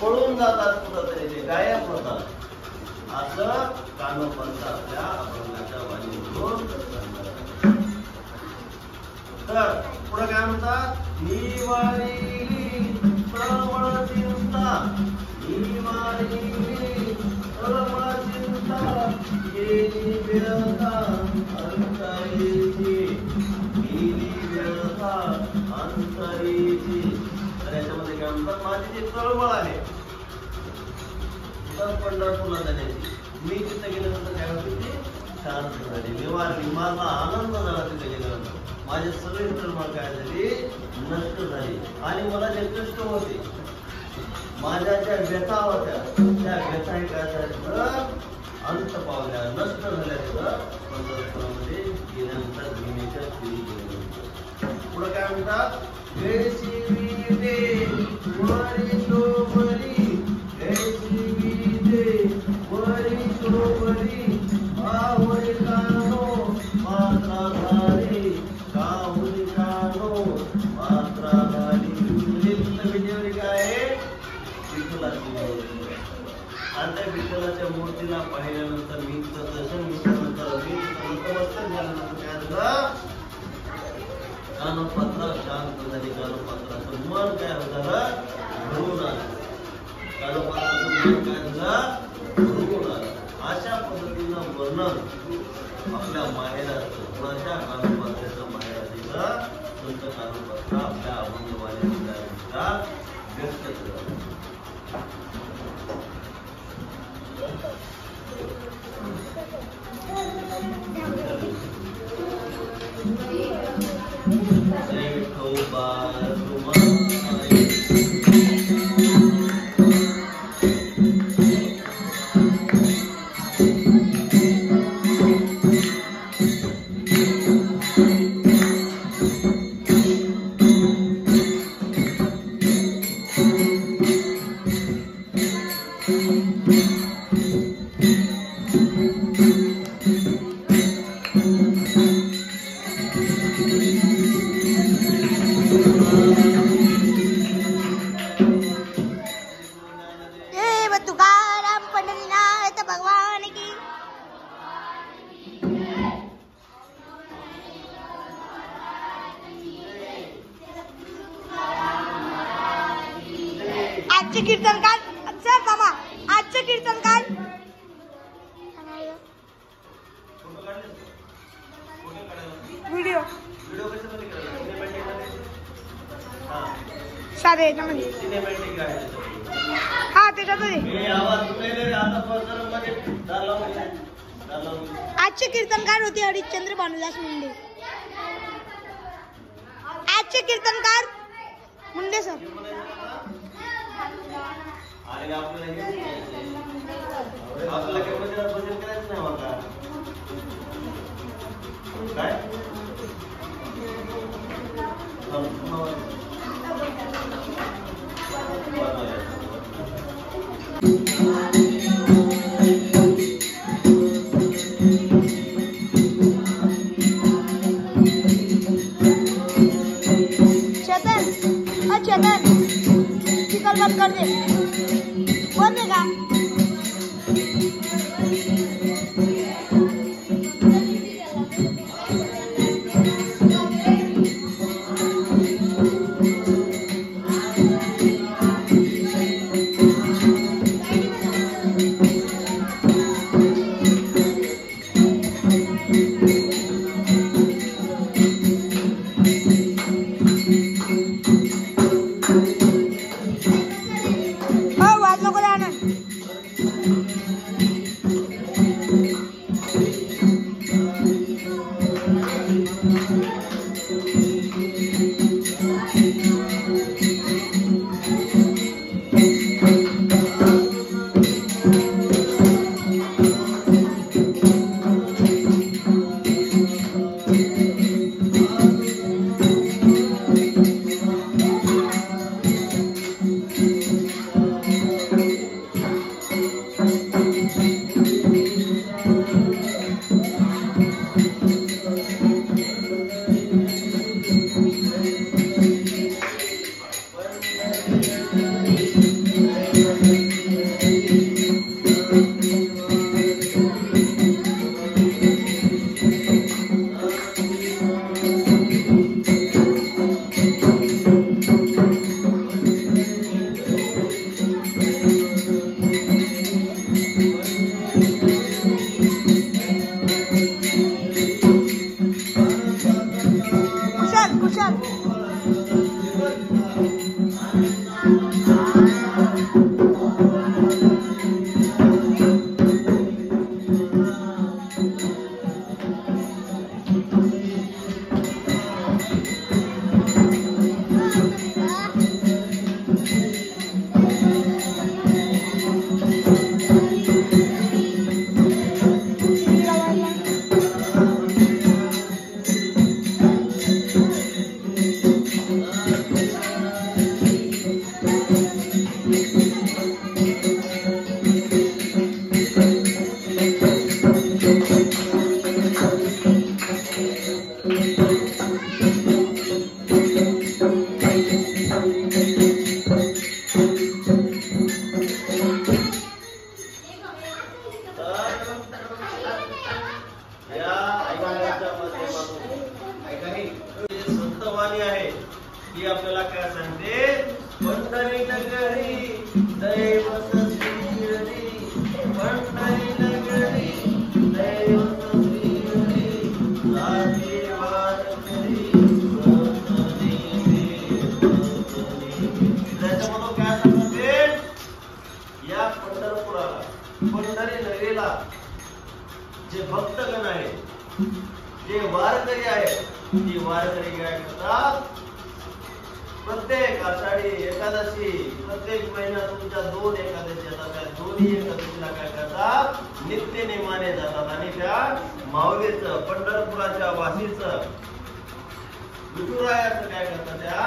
पळून जातात कुठंतरी ते गायब होतात असं कानोपंत आपल्या अभंगाच्या वाणीवरून. तर पुढे काय म्हणतात, निवारी तळमळ चिंता, निवारी तळमळ चिंता गेली व्यथा अंतरीची, गेली व्यथा अंतरीची. तर याच्यामध्ये काय म्हणतात, माझी जी तळमळ आहे तर पंढरपूरला जाण्याची, मी तिथे गेल्यानंतर काय होती ती शांत झाली, निवारली, माझा आनंद झाला तिथे गेल्यानंतर. माझी सगळी तळमळ काय झाली, नष्ट झाली. आणि मला जे कष्ट होते, माझ्या ज्या व्यथा होत्या, त्या व्यथाही काय झाल्या, अंत पावल्या, नष्ट झाल्या. तिथं पंढरपुरामध्ये गेल्यानंतर भूमीच्या स्त्री गेल्यानंतर पुढे काय म्हणतात, जयसी विदे वरी शोभरी, जयसी विदे वरी शोभरी, काहुनी कानो मात्रा झाली, काहुनी कानो मात्रा झाली. विजेवरी काय आहे, विठ्ठलाची मूर्ती. आणि त्या विठ्ठलाच्या मूर्तीला पाहिल्यानंतर, मी दर्शन घेतल्यानंतर, मी नतमस्तक झाल्यानंतर काय झालं, कानोपात्रा शांत झाली. कानोपात्राचं मन काय झालं, भरून आलं. कानोपात्राचं मन काय झालं, भरून आलं. अशा पद्धतीनं वर्णन आपल्या माहेराचं, कुणाच्या कानोपात्राच्या माहेराचं संत कानोपात्र आपल्या अभंगवाणीच्या व्यक्त करतात. आजचे कीर्तनकार सर मामा, आजचे कीर्तनकार व्हिडिओ साधे याच्यामध्ये, हा त्याच्यामध्ये. आजचे कीर्तनकार होते हरिश्चंद्र भानुदास मुंडे. आजचे कीर्तनकार मुंडे सर. आणि आपल्याला केवढं भजन करायचं नाही होता काय, चेतन, चेतन चिकल बंद कर दे, बंद का. ती आपल्याला काय सांगते, पंढरी नगरी दैवत श्रीहरी, पंढरी नगरी दैवत श्रीहरी, राधे वारकरी त्याच्यामधून काय सांगते, या पंढरपुराला, पंढरी नगरीला जे भक्तगण आहेत, जे वारकरी आहेत, ती वारकरी काय करतात, प्रत्येक आषाढी एकादशी, प्रत्येक महिन्यात तुमच्या 2 एकादशी येतात, त्या दोन्ही एकादशीला काय करतात, नित्य नेमाने जातात आणि त्या माऊलीचं, पंढरपुराच्या वासीचं, विठुरायाचं काय करतात, त्या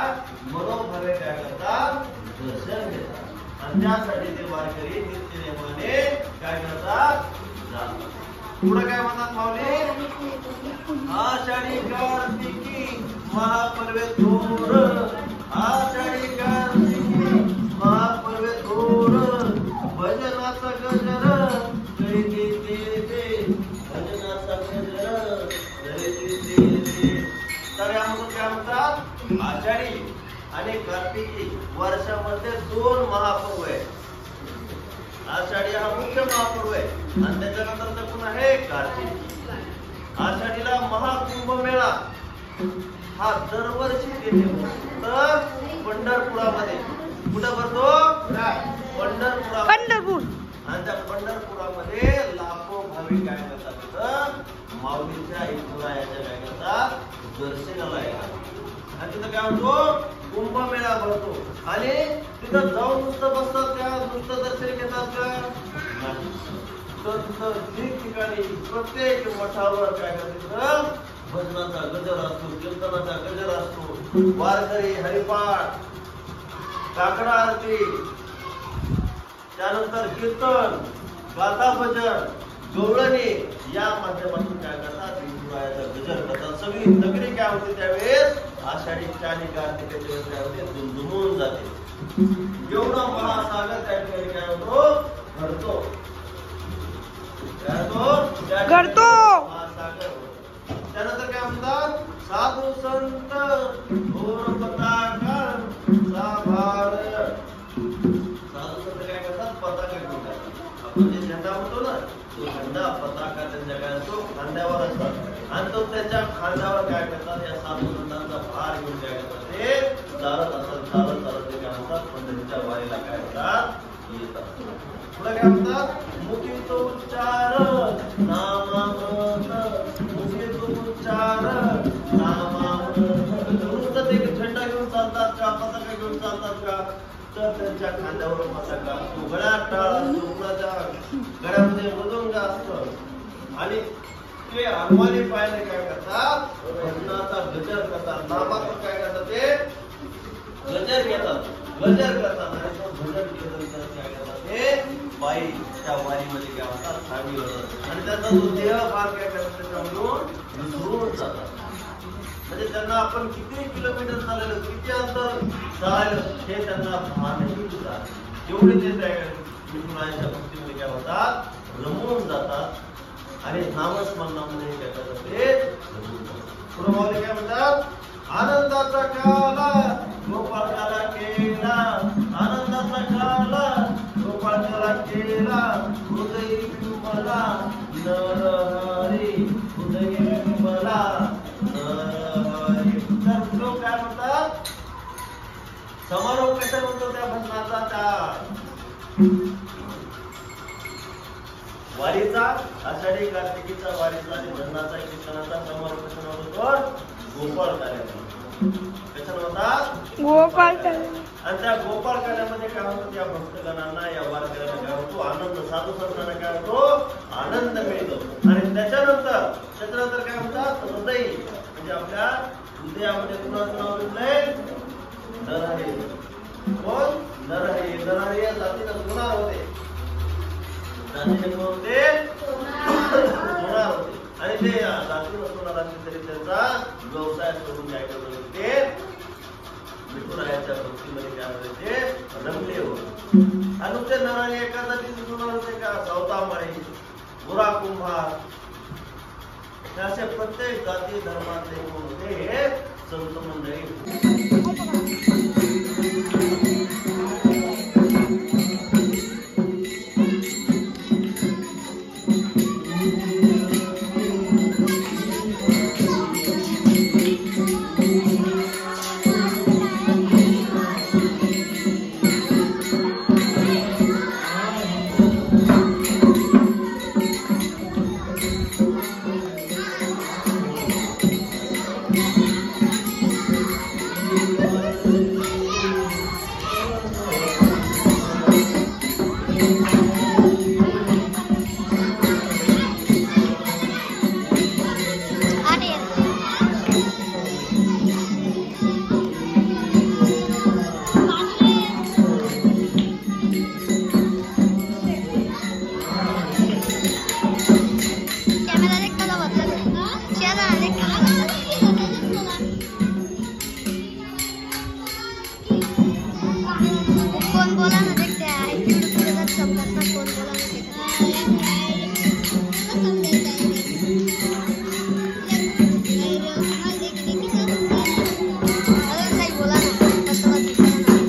मनोभावे काय करतात, दर्शन घेतात आणि त्यासाठी ते वारकरी नित्य नेमाने काय करतात, जातात. पुढे काय म्हणतात माऊली, आषाढी कार्तिकी महापर्वे थोर, आषाढी कार्तिकी महापर्वे थोर, भजनाचा गजर करीते ते, भजनाचा गजर करीते ते. तर यामधून काय म्हणतात, आषाढी आणि कार्तिकी वर्षामध्ये 2 महापर्व आहेत. आषाढी हा मुख्य महापर्व आहे आणि त्याच्यानंतर पुन्हा आहे कार्तिक. आषाढीला महाकुंभमेळा हा दरवर्षी तिथे तर पंढरपुरामध्ये, कुठं भरतो, पंढरपूर. आणि त्या पंढरपुरामध्ये लाखो भाविक काय करतात, तिथं माऊलीच्या विठुरायाच्या काय करतात, दर्शनाला येतात आणि तिथं काय होतो, कुंभमेळा भरतो आणि तिथं जाऊन नुसतं बसतात, त्या नुसतं दर्शन घेतात का, तर ठिकठिकाणी प्रत्येक मठावर काय करतात, भजनाचा गजर असतो, कीर्तनाचा गजर असतो, वारकरी हरिपाठ, काकडा आरती, त्यानंतर कीर्तन, गाथा भजन, गवळणी या माध्यमातून काय करतात, विठुरायाचा गजर करतात. सगळी नगरी काय होते त्यावेळेस, आषाढीच्या आणि कार्तिकाच्या वेळेस काय होते, दुमदुमून जाते. एवढा महासागर त्या ठिकाणी काय होतो, घडतो, घडतो महासागर. त्यानंतर काय म्हणतात, साधू संत घोर पताका साभार, साधू संत काय करतात, पताका घेऊन जातात. आपण जे झेंडा म्हणतो ना, तो झेंडा पताका त्यांच्या काय असतो, खांद्यावर असतात आणि तो त्याच्या खांद्यावर काय करतात, या साधू संतांचा भार घेऊन काय करतात, ते चालत असतात, चालत चालत ते काय म्हणतात, पंढरीच्या वारीला काय होतात, येतात. पुढे काय म्हणतात, मुखी तो उच्चार नामामृत, मुखी तो उच्चार नामामृत. नुसतं ते झेंडा घेऊन चालतात का, पताका घेऊन चालतात का, तर त्यांच्या खांद्यावर पताका असतो, गळ्यात टाळ असतो, कुणाच्या गळ्यामध्ये मृदुंग असतं आणि ते हनुमानी पायाने काय करतात, भजनाचा गजर करतात, नामातून काय करतात, ते गजर घेतात, गजर करतात आणि तो भजन कीर्तन काय करतात, ते बाई त्या वारीमध्ये काय होतात, सामी होतात आणि त्यांचा जो देह भाग काय करतात, त्याच्यामधून विसरून जातात. म्हणजे त्यांना आपण किती किलोमीटर चाललेलो, किती अंतर चाललं, हे त्यांना भानही होतात. एवढे ते विठुरायाच्या भक्तीमध्ये काय होतात, रमून जातात आणि नामस्मरणामध्ये काय करतात, ते रमून जातात. पुढे माऊली काय म्हणतात, आनंदाचा काला गोपाळाला केला, आनंदाचा काला गोपाळाला केला, हृदय विमला नरहरी, हृदय विमला नरहरी. तर लोक काय म्हणतात, समारोह कशा म्हणतो त्या भजनाचा, त्या वारीचा, आषाढी कार्तिकीचा वारीचा आणि भजनाचा कीर्तनाचा समारोह कशा होतो, गोपाळ कार्यामध्ये. कशाला होता, गोपाळ कार्य. आणि त्या गोपाळ कार्यामध्ये काय होतं, त्या भक्तगणांना, या वारकऱ्यांना काय होतो, आनंद, साधू संतांना काय होतो, आनंद मिळतो. आणि त्याच्यानंतर काय म्हणतात, हृदय, म्हणजे आपल्या हृदयामध्ये कुणाचं नाव लिहिलंय, नरहरी. कोण, नरहरी. नरहरी या जातीला सोनार होते, जातीने कोण होते, सोनार होते आणि ते जातीला सोनार असले तरी त्यांचा व्यवसाय करून काय करत होते, विठुरायाच्या भक्तीमध्ये काय होते, ते रमले होते. आणि ते नरहरी एका जातीचे सोनार होते का, सावतामाळी, गोरा कुंभार, असे प्रत्येक जाती धर्मातले कोण होते, हे संत मंडळी कौन बोला ना देखते हैं सब करना कौन बोला ना अगर सही बोला ना बस बात दिखा ना